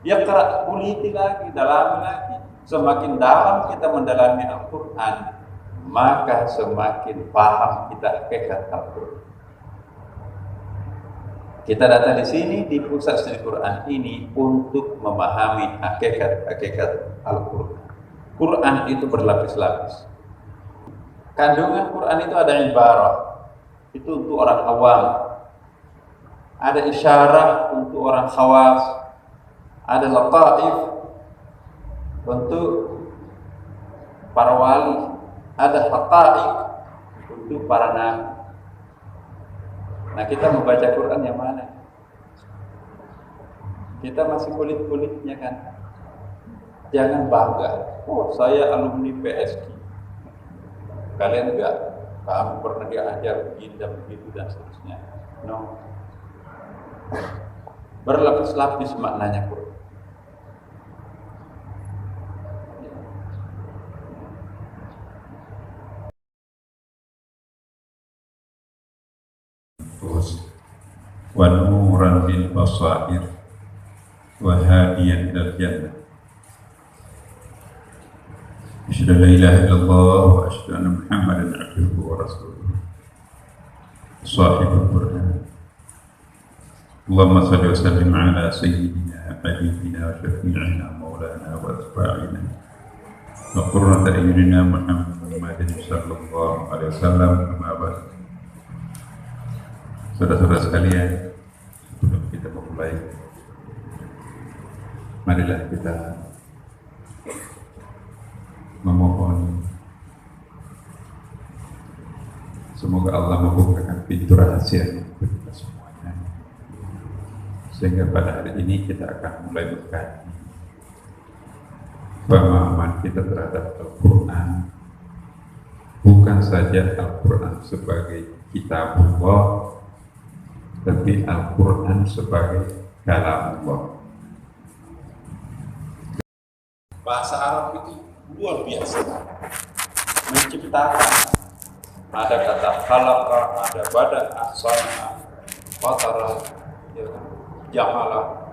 Iqra, kuliti lagi, dalami lagi. Semakin dalam kita mendalami Al-Quran, maka semakin paham kita hakikat Al-Quran. Kita datang di sini di pusat studi Quran ini untuk memahami hakikat Al-Quran. Quran itu berlapis-lapis. Kandungan Quran itu ada ibarah, itu untuk orang awam. Ada isyarah untuk orang khawas. Ada lataif untuk para wali. Ada haqa'iq untuk para nabi. Nah, kita membaca Quran yang mana? Kita masih kulit-kulitnya kan? Jangan bangga. Oh, saya alumni PSG. Kalian enggak, kamu pernah diajar begini dan begitu dan seterusnya. No. Berlapis-lapis maknanya Quran. ونورا للبصائر وهاديا إلى الجنة أشهد أن لا إله إلا الله وأشهد أن محمدا عبده ورسوله صاحب القرآن اللهم صل وسلم على سيدنا حبيبنا وشفيعنا مولانا وأتباعنا وقرة أعيننا محمد صلى الله عليه وسلم. أما بعد, saudara-saudara sekalian, sebelum kita memulai, marilah kita memohon semoga Allah membukakan pintu rahasia untuk kita semuanya, sehingga pada hari ini kita akan mulai mengkaji pemahaman kita terhadap Al-Quran, bukan saja Al-Quran sebagai kitabullah, tapi Al-Quran sebagai kalamullah. Bahasa Arab itu luar biasa, menciptakan. Ada kata khalaqa, ada bada, ahsana, fatara, ja'ala,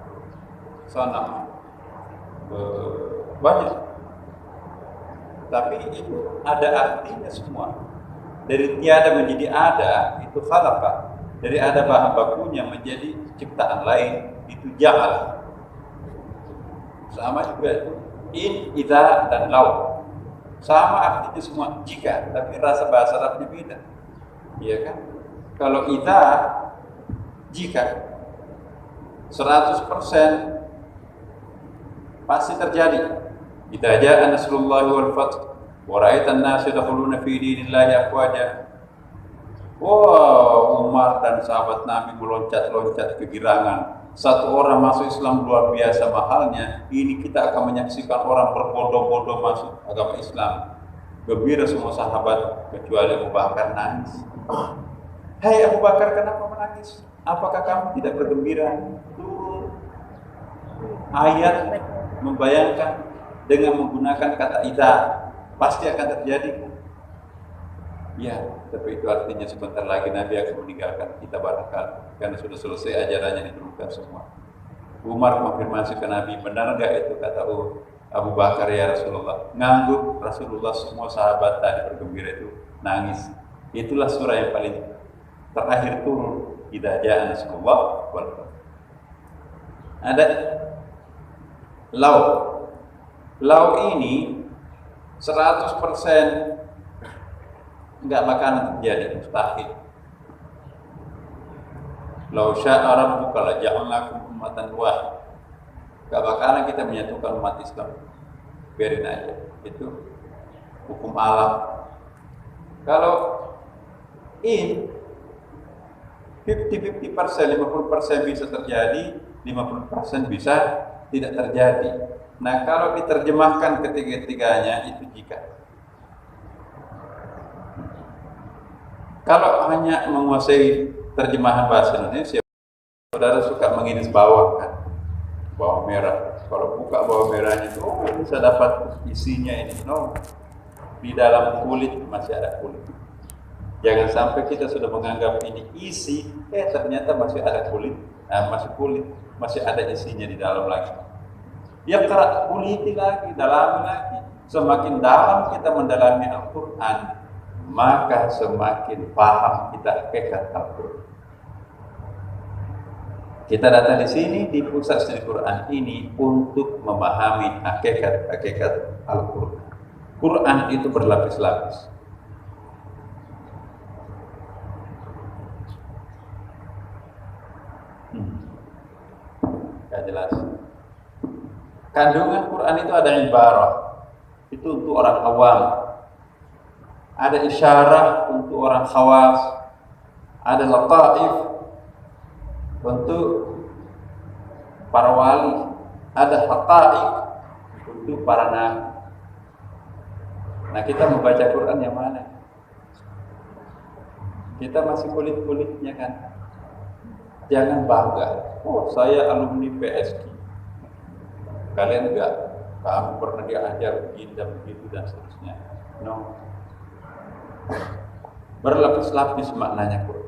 sana, banyak. Tapi itu ada artinya semua. Dari tiada menjadi ada, itu khalaqa. Dari ada bahan bakunya menjadi ciptaan lain, itu ja'al. Sama juga itu in, idza, dan law. Sama artinya semua, jika, tapi rasa bahasa Arabnya beda. Iya kan? Kalau idza, jika 100% pasti terjadi. Idza jaa nasrullahi wal fath wa ra'aitan nasa yadkhuluna fi dinillahi afwaja. Wow, Umar dan sahabat Nabi meloncat-loncat kegirangan. Satu orang masuk Islam luar biasa mahalnya. Ini kita akan menyaksikan orang berbondong-bondong masuk agama Islam. Gembira semua sahabat kecuali Abu Bakar nangis. Hai Abu Bakar, kenapa menangis? Apakah kamu tidak bergembira? Turun ayat membayangkan dengan menggunakan kata idza pasti akan terjadi. Ya, tapi itu artinya sebentar lagi Nabi akan meninggalkan kita barangkali, karena sudah selesai ajarannya diturunkan semua. Umar konfirmasi ke Nabi, benar enggak itu kata Abu Bakar ya Rasulullah? Ngangguk Rasulullah, semua sahabat tadi bergembira itu nangis. Itulah surah yang paling terakhir turun, idza jaa nasrullah wal fath. Ada law ini 100% enggak bakalan terjadi, mustahil. Lau syaa rabbuka la ja'alnakum ummatan wahidah. Enggak bakalan kita menyatukan umat Islam. Biarin aja. Itu hukum alam. Kalau in 50% 50% bisa terjadi, 50% bisa tidak terjadi. Nah, kalau diterjemahkan ketiga-tiganya itu jika. Kalau hanya menguasai terjemahan bahasa Indonesia, saudara suka mengiris bawang kan, bawang merah. Kalau buka bawang merahnya itu, bisa dapat isinya ini. No, di dalam kulit masih ada kulit. Jangan sampai kita sudah menganggap ini isi, ternyata masih ada kulit, masih ada isinya di dalam lagi. Ya kerak kuliti lagi, dalami lagi. Semakin dalam kita mendalami Al-Quran, maka semakin paham kita hakikat Al-Quran. Kita datang di sini di pusat studi Quran ini untuk memahami hakikat Al-Quran. Quran itu berlapis-lapis. Gak jelas. Kandungan Quran itu ada ibarah, itu untuk orang awam. Ada isyarah untuk orang khawas. Ada lataif untuk para wali. Ada haqa'iq untuk para nabi. Nah, kita membaca Quran yang mana? Kita masih kulit-kulitnya kan. Jangan bangga. Oh, saya alumni PSG. Kalian enggak. Kamu pernah diajar begini dan begitu dan seterusnya. No. Berlapis-lapis maknanya Quran.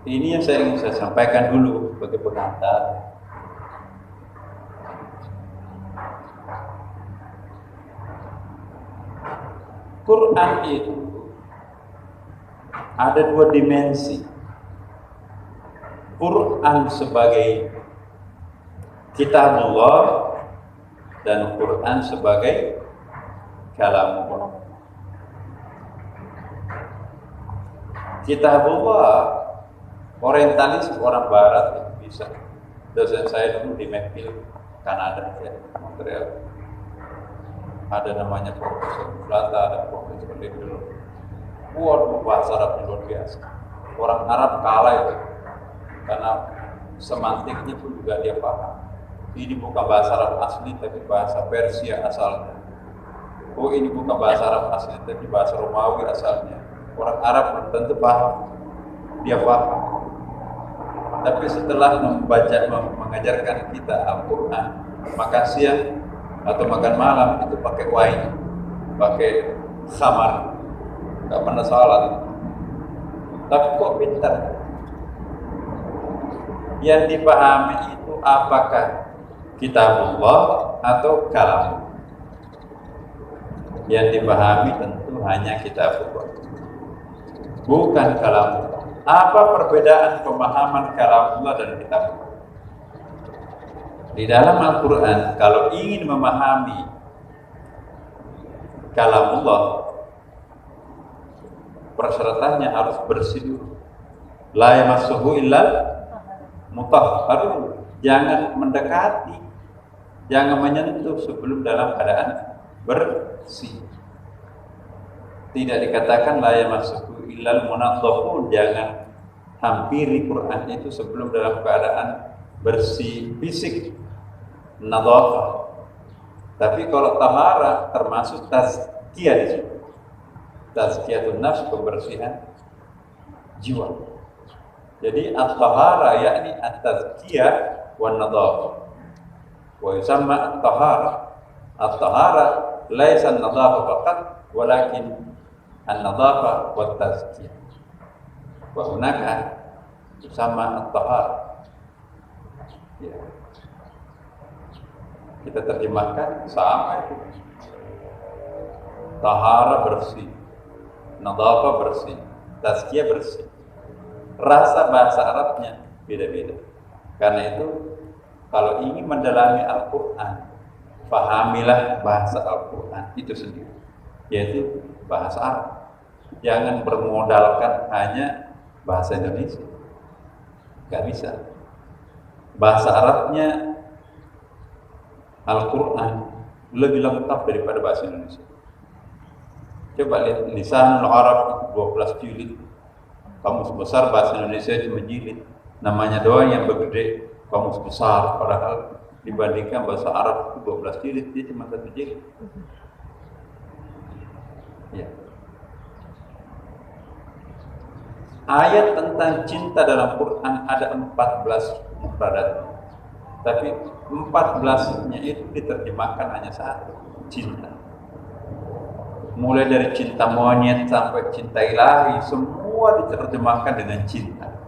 Ini yang ingin saya sampaikan dulu sebagai pengantar. Quran itu ada dua dimensi. Quran sebagai kitabullah dan Quran sebagai kalamullah. Kitabullah orientalis orang barat itu bisa. Dosen saya dulu di McGill, Kanada, ya, Montreal. Ada namanya Profesor Plata, ada Profesor Lebel. Waduh, bahasa Arab luar biasa. Orang Arab kalah itu, karena semantiknya pun juga dia paham. Ini bukan bahasa Arab asli, tapi bahasa Persia asalnya. Oh, ini bukan bahasa Arab asli, tapi bahasa Romawi asalnya. Orang Arab belum tentu paham, dia paham. Tapi setelah mengajarkan kita Al-Quran, makan siang atau makan malam itu pakai wine, pakai khamar, nggak pernah salat. Tapi kok pintar? Yang dipahami itu apakah kitabullah atau kalam? Yang dipahami tentu hanya kitabullah, bukan kalamullah. Apa perbedaan pemahaman kalamullah dan kitabullah? Di dalam Al-Quran, kalau ingin memahami kalamullah, persyaratannya harus bersih dulu. La yamassuhu illa mutahharun. Jangan mendekati, jangan menyentuh sebelum dalam keadaan bersih. Tidak dikatakan la yamassuhu illa munadhafun. Jangan hampiri Quran itu sebelum dalam keadaan bersih fisik, nadhafah. Tapi kalau tahara termasuk tazkiyah di situ. Tazkiyatun nafs, pembersihan jiwa. Jadi at-tahara yakni at-tazkiyah wan nadhafah. Wa yusamma at-tahara. At-tahara laisa an-nadhafah faqat, walakin an-nadhafah wat tazkiyah. Wa hunaka yusamma at-tahara. Ya. Kita terjemahkan sama itu. Tahara bersih, nadhafah bersih, tazkiyah bersih. Rasa bahasa Arabnya beda-beda. Karena itu kalau ingin mendalami Al-Quran, pahamilah bahasa Al-Quran itu sendiri, yaitu bahasa Arab. Jangan bermodalkan hanya bahasa Indonesia. Gak bisa. Bahasa Arabnya Al-Quran lebih lengkap daripada bahasa Indonesia. Coba lihat Lisanul Arab 12 jilid. Kamus besar bahasa Indonesia cuma jilid. Namanya doang yang begede, kamus besar. Padahal dibandingkan bahasa Arab 12 jilid, dia cuma 1 jilid. Ya. Ayat tentang cinta dalam Quran ada 14 mufradat. Tapi 14-nya itu diterjemahkan hanya satu, cinta. Mulai dari cinta monyet sampai cinta ilahi, semua diterjemahkan dengan cinta.